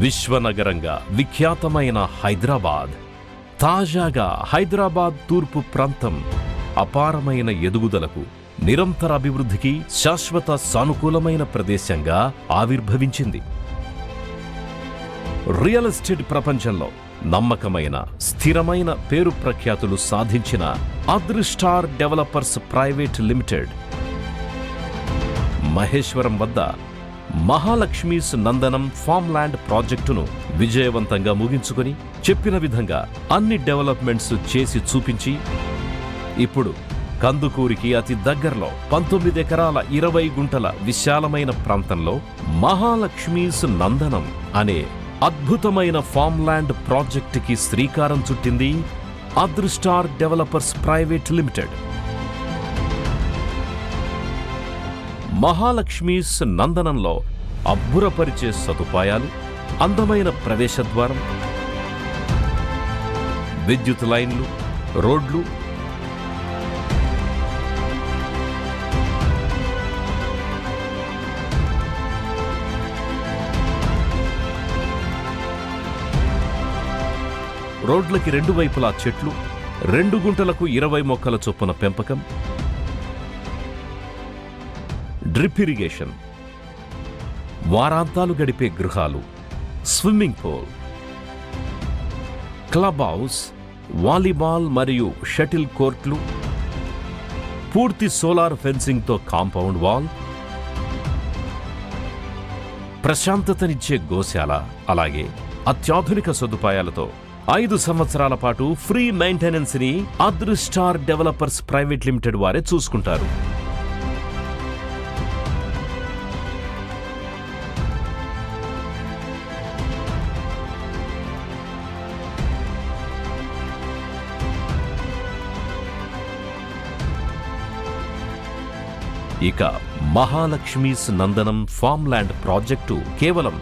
విశ్వనగరంగా విఖ్యాతమైన హైదరాబాద్. తాజాగా హైదరాబాద్ తూర్పు ప్రాంతం అపారమైన ఎదుగుదలకు, నిరంతర అభివృద్ధికి శాశ్వత సానుకూలమైన ప్రదేశంగా ఆవిర్భవించింది. రియల్ ఎస్టేట్ ప్రపంచంలో నమ్మకమైన, స్థిరమైన పేరు ప్రఖ్యాతులు సాధించిన అదృష్టార్ డెవలపర్స్ ప్రైవేట్ లిమిటెడ్ మహేశ్వరం వద్ద మహాలక్ష్మీస్ నందనం ఫామ్ ల్యాండ్ ప్రాజెక్టును విజయవంతంగా ముగించుకొని, చెప్పిన విధంగా అన్ని డెవలప్మెంట్స్ చేసి చూపించి, ఇప్పుడు కందుకూరికి అతి దగ్గరలో 19 ఎకరాల 20 గుంటల విశాలమైన ప్రాంతంలో మహాలక్ష్మీస్ నందనం అనే అద్భుతమైన ఫామ్ ల్యాండ్ ప్రాజెక్టుకి శ్రీకారం చుట్టింది అదృష్టార్ డెవలపర్స్ ప్రైవేట్ లిమిటెడ్. మహాలక్ష్మీస్ నందనంలో అబ్బురపరిచే సదుపాయాలు, అందమైన ప్రవేశద్వారం, విద్యుత్ లైన్లు, రోడ్లు, రోడ్లకి 2 వైపులా చెట్లు, 2 గుంటలకు 20 మొక్కల చొప్పున పెంపకం, డ్రిప్ ఇరిగేషన్, వారాంతాలు గడిపే గృహాలు, swimming pool, club house, volleyball మరియు షటిల్ కోర్ట్లు, పూర్తి సోలార్ ఫెన్సింగ్తో కాంపౌండ్ వాల్, ప్రశాంతతనిచ్చే గోశాల, అలాగే అత్యాధునిక సదుపాయాలతో 5 సంవత్సరాల పాటు ఫ్రీ మెయింటెనెన్స్ ని అదృష్టార్ డెవలపర్స్ ప్రైవేట్ లిమిటెడ్ వారే చూసుకుంటారు. ఇక మహాలక్ష్మీస్ నందనం ఫామ్ ల్యాండ్ ప్రాజెక్టు కేవలం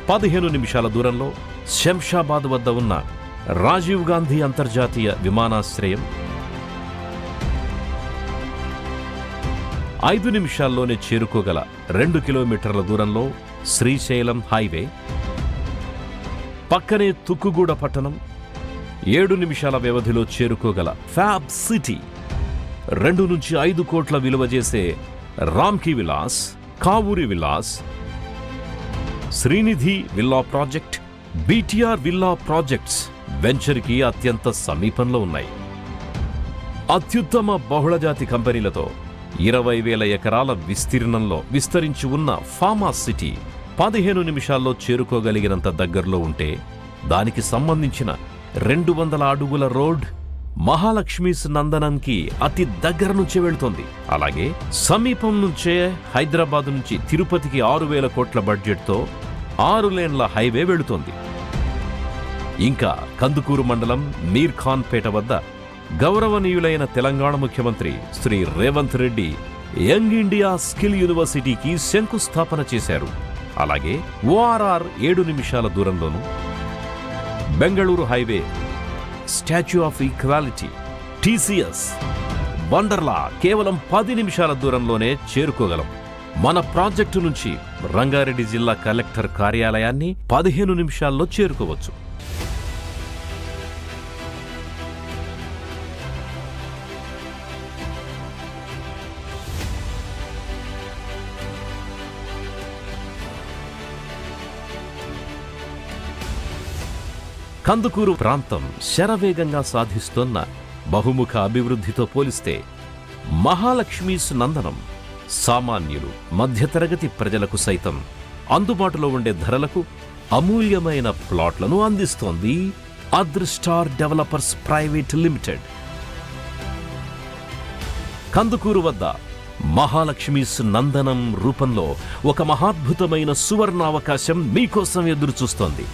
15 నిమిషాల దూరంలో శంషాబాద్ వద్ద ఉన్న రాజీవ్ గాంధీ అంతర్జాతీయ విమానాశ్రయం, 5 నిమిషాల్లోనే చేరుకోగల 2 కిలోమీటర్ల దూరంలో శ్రీశైలం హైవే, పక్కనే తుక్కుగూడ పట్టణం, 7 నిమిషాల వ్యవధిలో చేరుకోగల ఫ్యాబ్ సిటీ, 2 నుంచి 5 కోట్ల విలువ చేసే Ramky villas, Kavuri villas, Srinidhi villa project, BTR villa projects వెంచర్కి అత్యంత సమీపంలో ఉన్నాయి. అత్యుత్తమ బహుళజాతి కంపెనీలతో 20,000 ఎకరాల విస్తీర్ణంలో విస్తరించి ఉన్న ఫార్మా సిటీ 15 నిమిషాల్లో చేరుకోగలిగినంత దగ్గరలో ఉంటే, దానికి సంబంధించిన 200 అడుగుల రోడ్ మహాలక్ష్మీస్ నందనంకి అతి దగ్గర నుంచే వెళుతోంది. అలాగే సమీపం నుంచే హైదరాబాద్ నుంచి తిరుపతికి 6,000 కోట్ల బడ్జెట్తో 6 లేన్ల హైవే వెళుతోంది. ఇంకా కందుకూరు మండలం మీర్ ఖాన్ పేట వద్ద గౌరవనీయులైన తెలంగాణ ముఖ్యమంత్రి Shri Revanth Reddy young India skill యూనివర్సిటీకి శంకుస్థాపన చేశారు. అలాగే ఓఆర్ఆర్ 7 నిమిషాల దూరంలోనూ, Bengaluru highway, statue of equality, TCS, Wonderla కేవలం 10 నిమిషాల దూరంలోనే చేరుకోగలం. మన ప్రాజెక్టు నుంచి రంగారెడ్డి జిల్లా కలెక్టర్ కార్యాలయాన్ని 15 నిమిషాల్లో చేరుకోవచ్చు. కందుకూరు ప్రాంతం శరవేగంగా సాధిస్తున్న బహుముఖ అభివృద్ధితో పోలిస్తే మహాలక్ష్మీస్ నందనం సామాన్యులు, మధ్యతరగతి ప్రజలకు సైతం అందుబాటులో ఉండే ధరలకు అమూల్యమైన ప్లాట్లను అందిస్తోంది అదృష్టార్ డెవలపర్స్ ప్రైవేట్ లిమిటెడ్. కందుకూరు వద్ద మహాలక్ష్మీస్ నందనం రూపంలో ఒక మహాద్భుతమైన సువర్ణావకాశం మీకోసం ఎదురుచూస్తోంది.